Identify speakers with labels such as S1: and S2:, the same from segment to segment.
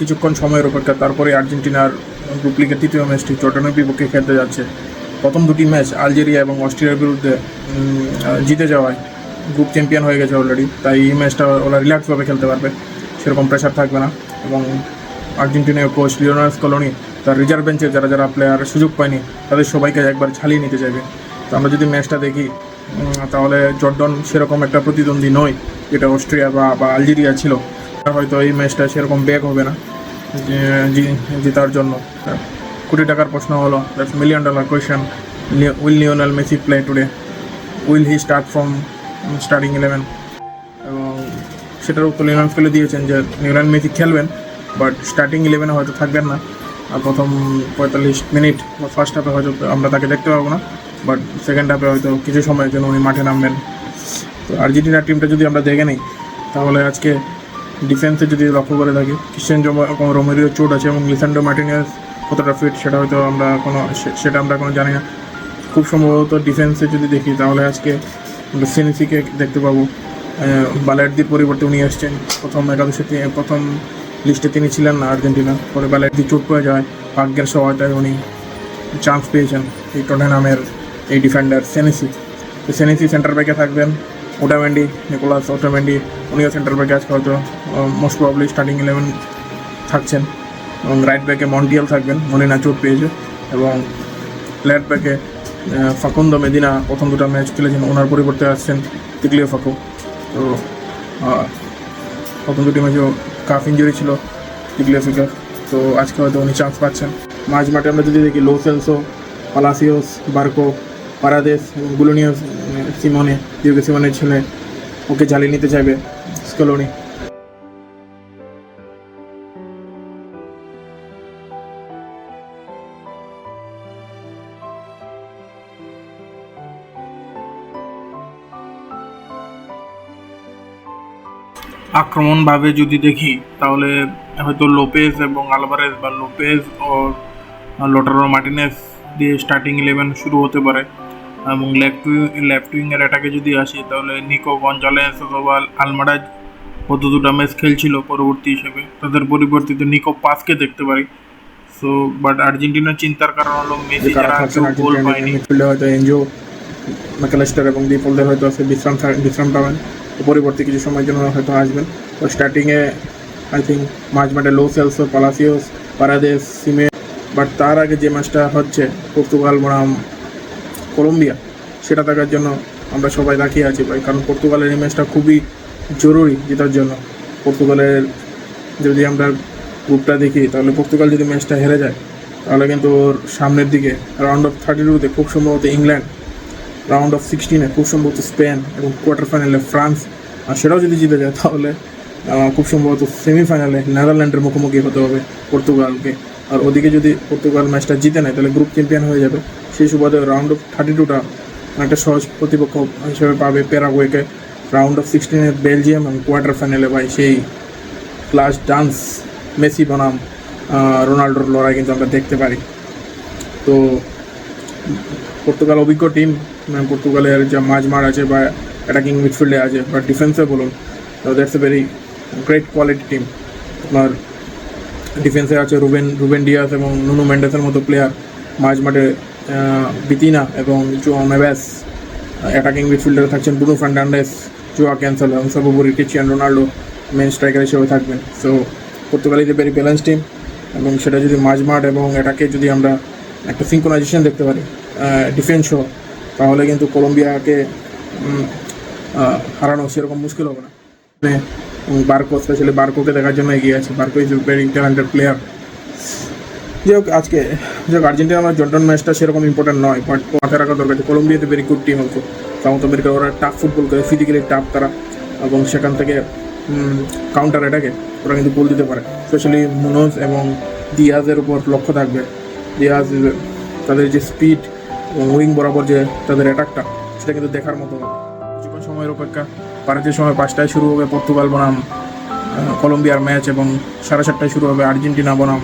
S1: কিছুক্ষণ সময়ের অপেক্ষা, তারপরে আর্জেন্টিনার গ্রুপ লিগের তৃতীয় ম্যাচটি জর্ডানের বিপক্ষে খেলতে যাচ্ছে। প্রথম দুটি ম্যাচ আলজেরিয়া এবং অস্ট্রিয়ার বিরুদ্ধে জিতে যাওয়ায় গ্রুপ চ্যাম্পিয়ন হয়ে গেছে অলরেডি, তাই এই ম্যাচটা ওরা রিল্যাক্সভাবে খেলতে পারবে, সেরকম প্রেশার থাকবে না। এবং আর্জেন্টিনার কোচ লিওনেল স্কলোনি তার রিজার্ভ বেঞ্চে যারা যারা প্লেয়ার সুযোগ পায়নি তাদের সবাইকে একবার ছাড়িয়ে নিতে চাইবে। তো আমরা যদি ম্যাচটা দেখি তাহলে জর্ডন সেরকম একটা প্রতিদ্বন্দ্বী নয় যেটা অস্ট্রিয়া বা আলজেরিয়া ছিল। হয়তো এই ম্যাচটা সেরকম ব্যাক হবে না জেতার জন্য। কোটি টাকার প্রশ্ন হলো, that's $1 million question, will Lionel Messi play today, will he start from starting 11? এবং সেটার উত্তর লিওনেল স্কেলে দিয়েছেন যে লিওনেল মেসি খেলবেন, বাট স্টার্টিং 11-এ হয়তো থাকবেন না। প্রথম 45 মিনিট বা ফার্স্ট হাফে হয়তো আমরা তাকে দেখতে পাবো না, বাট সেকেন্ড হাফে হয়তো কিছু সময়ের জন্য উনি মাঠে নামবেন। তো আর্জেন্টিনার টিমটা যদি আমরা দেখে নিই তাহলে আজকে ডিফেন্সে যদি লক্ষ্য করে থাকি, ক্রিশ্চিয়ান রোমেরিও চোট আছে এবং লিসান্ড্রো মার্টিনেজ কতটা ফিট সেটা হয়তো আমরা কোনো জানি না। খুব সম্ভবত ডিফেন্সে যদি দেখি তাহলে আজকে আমরা সেনেসিকে দেখতে পাবো। বালার্দির পরিবর্তে উনি আসছেন। প্রথম লিস্টে তিনি ছিলেন না আর্জেন্টিনা, পরে বালার্দি চোট পড়ে যায়, ভাগ্যের সহায়তায় উনি চান্স পেয়েছেন এই টটেনহামের এই ডিফেন্ডার সেনেসি। তো সেনেসি সেন্টার ব্যাকে থাকবেন, ওটামেন্ডি, নিকোলাস ওটামেন্ডি উনিও সেন্টার ব্যাকে আজকে হয়তো মোস্ট প্রবাবলি স্টার্টিং 11 থাকছেন। এবং রাইট ব্যাকে মন্টিয়াল থাকবেন, মলিনা চোট পেয়েছে। এবং লেফট ব্যাকে ফাকুন্দো মেদিনা প্রথম দুটো ম্যাচ খেলেছেন, ওনার পরিবর্তে আসছেন তিগ্লিওফাকো। তো প্রথম দুটি ম্যাচেও কাফ ইঞ্জুরি ছিল তিগ্লিওফাকোর, তো আজকে হয়তো উনি চান্স পাচ্ছেন। মাঝ মাঠে আমরা যদি দেখি Lo Celso, Palacios, Barco, Paredes এবং গুলোনিও সিমোনের ছেলে ওকে জ্বালিয়ে নিতে চাইবে স্কেলোনি। আক্রমণভাবে যদি দেখি তাহলে হয়তো লোপেজ এবং আলভারেজ বা লোপেজ ও লোটারো মার্টিনেজ দিয়ে স্টার্টিং 11 শুরু হতে পারে। এবং লেফট উইংয়ের অ্যাটাকে যদি আসি তাহলে নিকো গঞ্জালেস অথবা আলমারাজ গত দুটো ম্যাচ খেলছিল পরবর্তী হিসেবে, তাদের পরিবর্তিত নিকো পাসকে দেখতে পারি। সো বাট আর্জেন্টিনার চিন্তার কারণ হলো মেসি যারা গোল পায়নি, মিডফিল্ডে হয়তো এনজো ম্যাকঅ্যালিস্টার এবং ডিফোল্ডের হয়তো আছে বিশ্রাম পাবেন, পরিবর্তে কিছু সময়ের জন্য হয়তো আসবেন। তো স্টার্টিংয়ে আই থিঙ্ক মাঝ মাঠে লো সেলসো, পালাসিওস, পারাদেস, সিমে। বাট তার আগে যে ম্যাচটা হচ্ছে পর্তুগাল বনাম কলম্বিয়া, সেটা দেখার জন্য আমরা সবাই তাকিয়ে আছি ভাই, কারণ পর্তুগালের এই ম্যাচটা খুবই জরুরি জেতার জন্য। পর্তুগালের যদি আমরা গ্রুপটা দেখি তাহলে পর্তুগাল যদি ম্যাচটা হেরে যায় তাহলে কিন্তু ওর সামনের দিকে রাউন্ড অফ 32-তে খুব সম্ভবত ইংল্যান্ড, রাউন্ড অফ 16-এ খুব সম্ভবত স্পেন এবং কোয়ার্টার ফাইনালে ফ্রান্স, আর সেটাও যদি জিতে যায় তাহলে খুব সম্ভবত সেমিফাইনালে নেদারল্যান্ডের মুখোমুখি হতে হবে পর্তুগালকে। আর ওদিকে যদি পর্তুগাল ম্যাচটা জিতে নেয় তাহলে গ্রুপ চ্যাম্পিয়ন হয়ে যাবে। সেই সুবাদে রাউন্ড অফ 32টা একটা সহজ প্রতিপক্ষ হিসেবে পাবে প্যারাগুয়েকে। রাউন্ড অফ 16-এ বেলজিয়াম এবং কোয়ার্টার ফাইনালে ভাই সেই ক্লাস ডান্স মেসি বনাম রোনাল্ডোর লড়াই কিন্তু আমরা দেখতে পারি। তো পর্তুগাল অভিজ্ঞ টিম, পর্তুগালের যা মাঝমাঠ আছে বা অ্যাটাকিং মিডফিল্ডে আছে বা ডিফেন্সে বলুন, that's a very great quality team. আপনার ডিফেন্সে আছে রুবেন ডিয়াস এবং নুনো মেন্ডেসের মতো প্লেয়ার, মাঝ মাঠে বিতিনা এবং জোয়া নেভেস, অ্যাটাকিং মিডফিল্ডারে থাকছেন ব্রুনো ফার্নান্ডেস, জোয়া ক্যানসেলো এবং সর্বোপরি ক্রিশ্চিয়ানো রোনাল্ডো মেন স্ট্রাইকার হিসেবে থাকবেন। So Portugal is a very balance team, এবং সেটা যদি মাঝমাঠ এবং এটাকে যদি আমরা একটা সিঙ্ক্রোনাইজেশন দেখতে পারি ডিফেন্স সহ, তাহলে কিন্তু কলম্বিয়াকে হারানো সেরকম মুশকিল হবে না। বার্কো, স্পেশালি বার্কোকে দেখার জন্য এগিয়ে আছে। Barco is a very talented player. যাই হোক, আর্জেন্টিনা আমার জর্ডন ম্যাচটা সেরকম ইম্পর্টেন্ট নয়, বাট মাথায় রাখা দরকার যে কলম্বিয়াতে very good team also. South America ওরা টাফ ফুটবল করে, ফিজিক্যালি টাফ তারা, এবং সেখান থেকে কাউন্টার অ্যাটাকে ওরা কিন্তু গোল দিতে পারে। স্পেশালি মুনোজ এবং দিয়াজের উপর লক্ষ্য থাকবে। দিয়াজ তাদের যে স্পিড এবং উইং বরাবর যে তাদের অ্যাটাকটা, সেটা কিন্তু দেখার মতো হবে। কিছুক্ষণ সময়ের অপেক্ষা, ভারতীয় সময় 5টায় শুরু হবে পর্তুগাল বনাম কলম্বিয়ার ম্যাচ, এবং 7:30টায় শুরু হবে আর্জেন্টিনা বনাম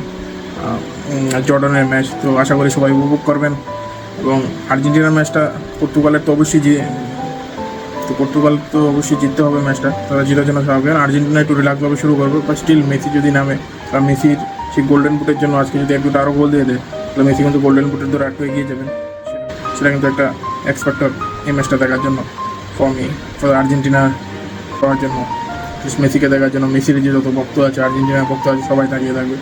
S1: জর্ডানের ম্যাচ। তো আশা করি সবাই উপভোগ করবেন। এবং আর্জেন্টিনার ম্যাচটা পর্তুগাল তো অবশ্যই জিততে হবে ম্যাচটা, তারা জিতার জন্য চাইবেন। আর্জেন্টিনা একটু রিল্যাক্সভাবে শুরু করবে, বা স্টিল মেসি যদি নামে আর মেসির সেই গোল্ডেন বুটের জন্য আজকে যদি এক দুটো আরও গোল দিয়ে দেয় তাহলে মেসি কিন্তু গোল্ডেন বুটের ধরে একটু এগিয়ে যাবেন। সেটা কিন্তু একটা এক্সপেক্টর এই ম্যাচটা দেখার জন্য ফর আর্জেন্টিনা পাওয়ার জন্য, মেসিকে দেখার জন্য। মেসির যে যত ভক্ত আছে, আর্জেন্টিনার ভক্ত আছে, সবাই তাকিয়ে থাকবে।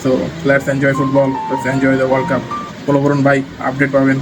S1: So let's enjoy football, let's enjoy the world cup. Follow করুন ভাই, আপডেট পাবেন।